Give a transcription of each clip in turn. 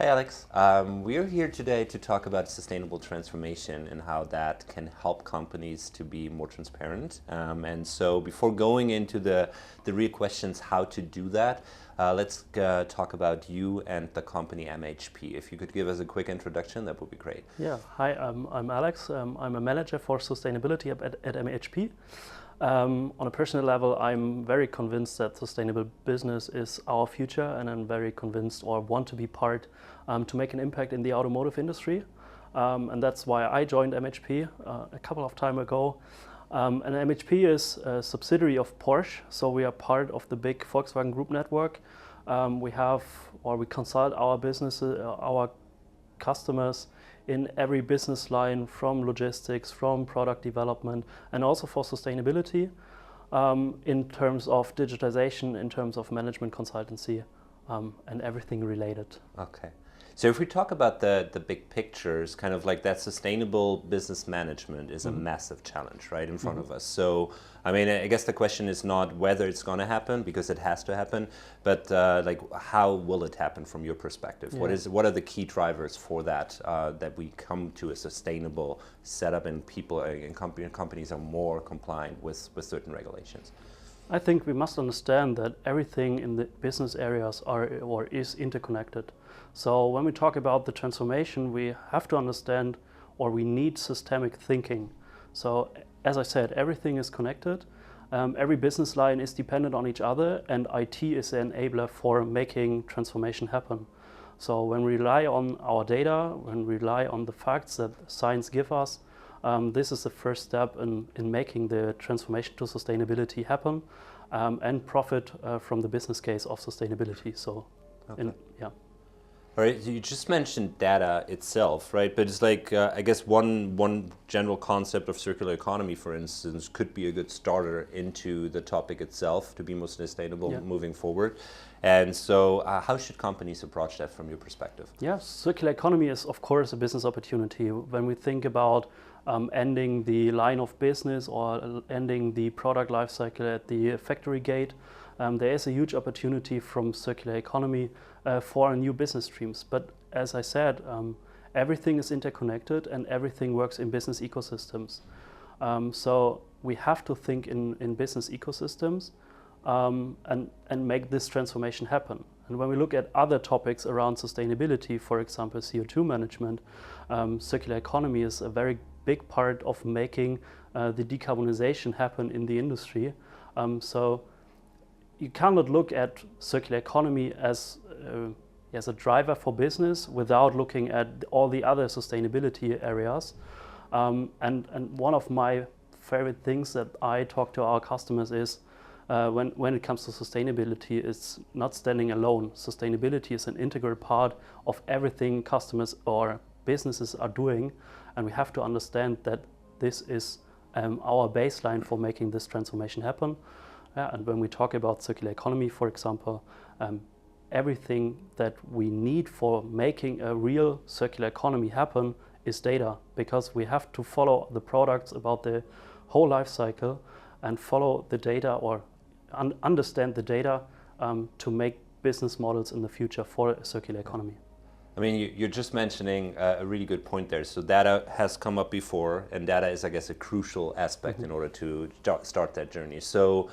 Hey Alex, we are here today to talk about sustainable transformation and how that can help companies to be more transparent. And so before going into the real questions how to do that, let's talk about you and the company MHP. If you could give us a quick introduction, that would be great. Yeah, hi, I'm Alex. I'm a manager for sustainability at MHP. On a personal level, I'm very convinced that sustainable business is our future, and I'm very convinced or want to be part to make an impact in the automotive industry. And that's why I joined MHP a couple of time ago. And MHP is a subsidiary of Porsche, so we are part of the big Volkswagen Group network. We consult our businesses, our customers in every business line, from logistics, from product development, and also for sustainability, in terms of digitization, in terms of management consultancy, and everything related. Okay. So if we talk about the big pictures, kind of like that sustainable business management is a massive challenge, right, in front of us. So, I mean, I guess the question is not whether it's going to happen, because it has to happen, but like how will it happen from your perspective? Yeah. What are the key drivers for that, that we come to a sustainable setup and people and companies are more compliant with certain regulations? I think we must understand that everything in the business areas is interconnected. So when we talk about the transformation, we have to understand, or we need systemic thinking. So as I said, everything is connected. Every business line is dependent on each other, and IT is the enabler for making transformation happen. So when we rely on our data, when we rely on the facts that science give us, this is the first step in making the transformation to sustainability happen, and profit from the business case of sustainability. So, okay. Yeah. All right, so you just mentioned data itself, right? But it's like, I guess one general concept of circular economy, for instance, could be a good starter into the topic itself to be more sustainable moving forward. And so how should companies approach that from your perspective? Yeah, circular economy is, of course, a business opportunity. When we think about ending the line of business or ending the product life cycle at the factory gate, there is a huge opportunity from circular economy for new business streams. But as I said, everything is interconnected and everything works in business ecosystems. So we have to think in business ecosystems and make this transformation happen. And when we look at other topics around sustainability, for example, CO2 management, circular economy is a very big part of making the decarbonization happen in the industry. So you cannot look at circular economy as a driver for business without looking at all the other sustainability areas. And one of my favorite things that I talk to our customers is when it comes to sustainability, it's not standing alone. Sustainability is an integral part of everything customers or businesses are doing, and we have to understand that this is our baseline for making this transformation happen. And when we talk about circular economy, for example, everything that we need for making a real circular economy happen is data, because we have to follow the products about the whole life cycle and follow the data or understand the data to make business models in the future for a circular economy. I mean, you're just mentioning a really good point there. So data has come up before, and data is, I guess, a crucial aspect in order to start that journey. So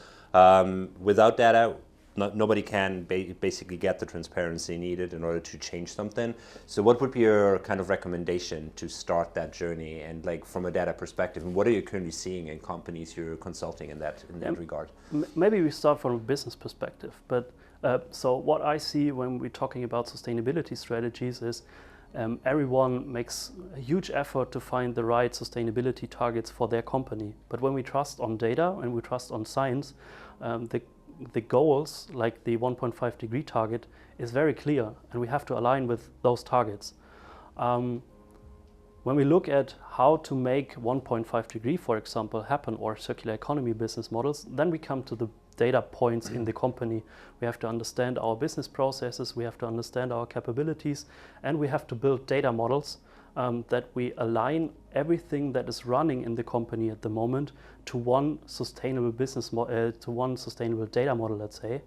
without data, nobody can basically get the transparency needed in order to change something. So what would be your kind of recommendation to start that journey, and like from a data perspective, and what are you currently seeing in companies you're consulting in that regard? Maybe we start from a business perspective, but so what I see when we're talking about sustainability strategies is everyone makes a huge effort to find the right sustainability targets for their company. But when we trust on data and we trust on science, the goals, like the 1.5 degree target, is very clear, and we have to align with those targets. When we look at how to make 1.5 degree, for example, happen, or circular economy business models, then we come to the data points in the company. We have to understand our business processes, we have to understand our capabilities, and we have to build data models that we align everything that is running in the company at the moment to one sustainable to one sustainable data model, let's say.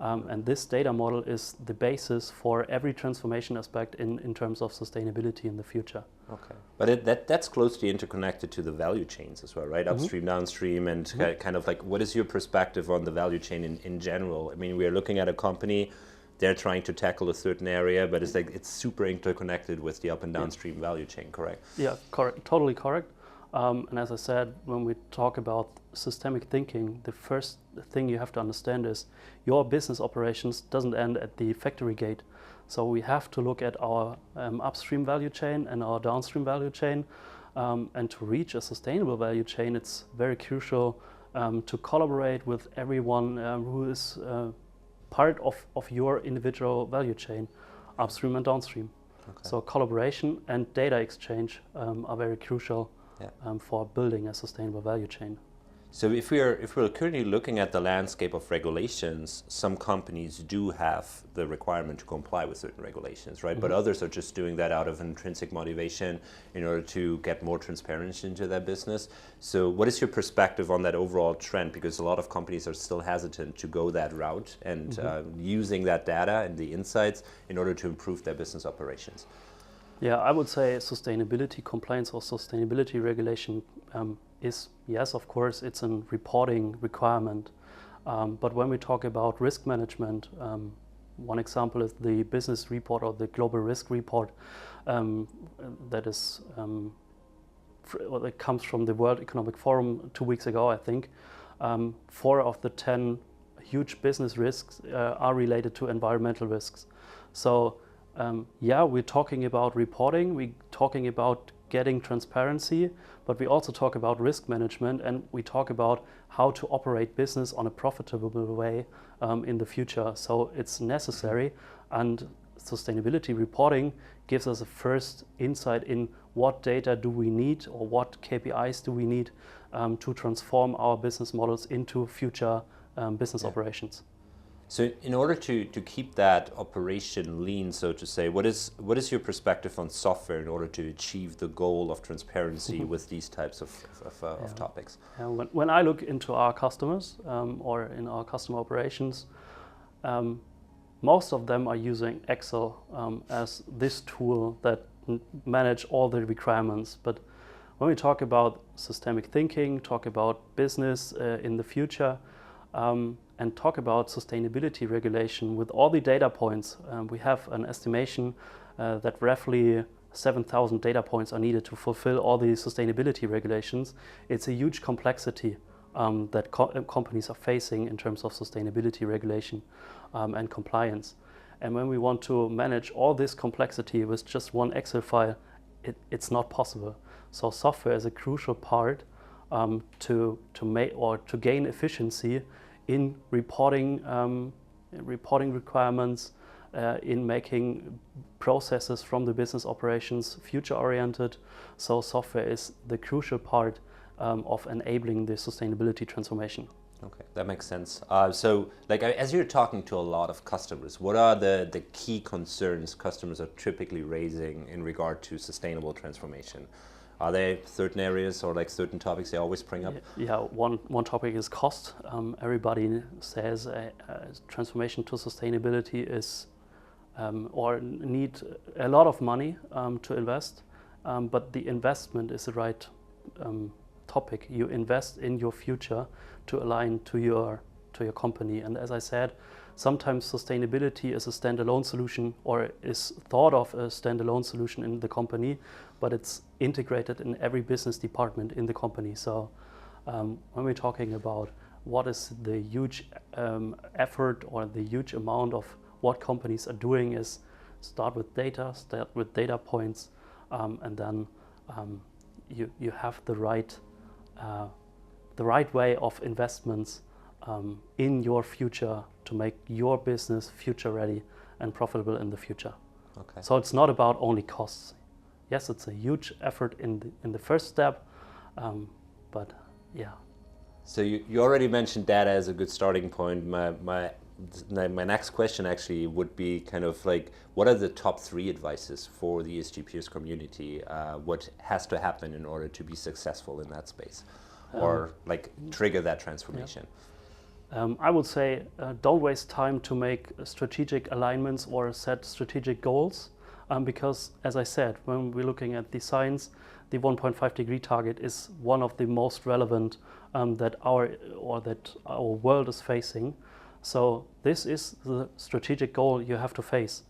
And this data model is the basis for every transformation aspect in terms of sustainability in the future. Okay, but that's closely interconnected to the value chains as well, right? Upstream, downstream, and kind of like, what is your perspective on the value chain in general? I mean, we are looking at a company, they're trying to tackle a certain area, but it's like it's super interconnected with the up and downstream value chain, correct? Yeah, correct, totally correct. And as I said, when we talk about systemic thinking, the first thing you have to understand is your business operations doesn't end at the factory gate. So we have to look at our upstream value chain and our downstream value chain. And to reach a sustainable value chain, it's very crucial to collaborate with everyone who is part of your individual value chain, upstream and downstream. Okay. So collaboration and data exchange are very crucial for building a sustainable value chain. So if we're currently looking at the landscape of regulations, some companies do have the requirement to comply with certain regulations, right? But others are just doing that out of intrinsic motivation in order to get more transparency into their business. So what is your perspective on that overall trend? Because a lot of companies are still hesitant to go that route and using that data and the insights in order to improve their business operations. Yeah, I would say sustainability compliance or sustainability regulation is, yes, of course, it's a reporting requirement. But when we talk about risk management, one example is the business report or the global risk report that comes from the World Economic Forum 2 weeks ago, I think. 4 of the 10 huge business risks are related to environmental risks. So we're talking about reporting, we're talking about getting transparency, but we also talk about risk management, and we talk about how to operate business on a profitable way in the future. So it's necessary, and sustainability reporting gives us a first insight in what data do we need or what KPIs do we need to transform our business models into future business operations. So in order to keep that operation lean, so to say, what is your perspective on software in order to achieve the goal of transparency with these types of topics? When I look into our customers or in our customer operations, most of them are using Excel as this tool that manage all the requirements. But when we talk about systemic thinking, talk about business in the future, and talk about sustainability regulation with all the data points, we have an estimation that roughly 7,000 data points are needed to fulfill all the sustainability regulations. It's a huge complexity that companies are facing in terms of sustainability regulation and compliance. And when we want to manage all this complexity with just one Excel file, it's not possible. So software is a crucial part to make or to gain efficiency in reporting requirements, in making processes from the business operations future-oriented. So software is the crucial part of enabling the sustainability transformation. Okay, that makes sense. So, like, as you're talking to a lot of customers, what are the key concerns customers are typically raising in regard to sustainable transformation? Are there certain areas or like certain topics they always bring up? Yeah, one topic is cost. Everybody says transformation to sustainability is or need a lot of money to invest, but the investment is the right topic. You invest in your future to align to your company. And as I said, sometimes sustainability is a standalone solution or is thought of a standalone solution in the company, but it's integrated in every business department in the company. So when we're talking about what is the huge effort or the huge amount of what companies are doing is start with data points, and then you have the right way of investments in your future to make your business future ready and profitable in the future. Okay. So it's not about only costs. Yes, it's a huge effort in the first step, but yeah. So you already mentioned data as a good starting point. My my next question actually would be kind of like, what are the top 3 advices for the ESG peers community? What has to happen in order to be successful in that space, or like trigger that transformation? I would say don't waste time to make strategic alignments or set strategic goals, because, as I said, when we're looking at the science, the 1.5 degree target is one of the most relevant that our world is facing. So this is the strategic goal you have to face,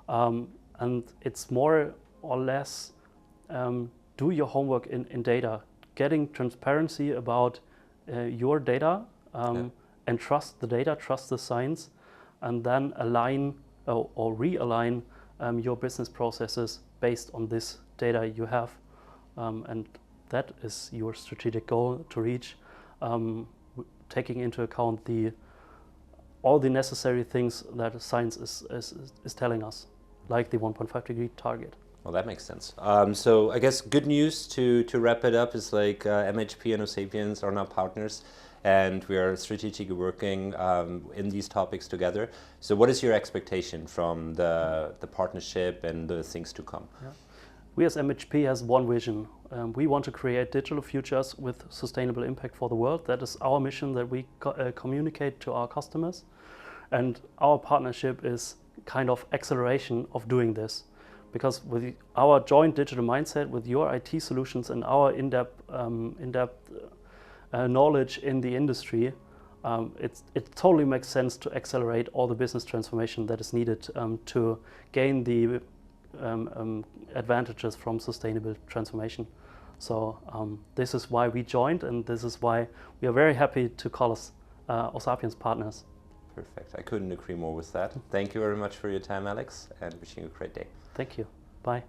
and it's more or less do your homework in data, getting transparency about your data. And trust the data, trust the science, and then align or realign your business processes based on this data you have. And that is your strategic goal to reach, taking into account all the necessary things that science is telling us, like the 1.5 degree target. Well, that makes sense. So I guess good news to wrap it up is like MHP and Osapiens are now partners, and we are strategically working in these topics together. So what is your expectation from the partnership and the things to come? Yeah. We as MHP has one vision. We want to create digital futures with sustainable impact for the world. That is our mission that we communicate to our customers. And our partnership is kind of acceleration of doing this. Because with our joint digital mindset, with your IT solutions and our in-depth knowledge in the industry, it totally makes sense to accelerate all the business transformation that is needed to gain the advantages from sustainable transformation. So this is why we joined, and this is why we are very happy to call us Osapiens partners. Perfect. I couldn't agree more with that. Thank you very much for your time, Alex, and wishing you a great day. Thank you. Bye.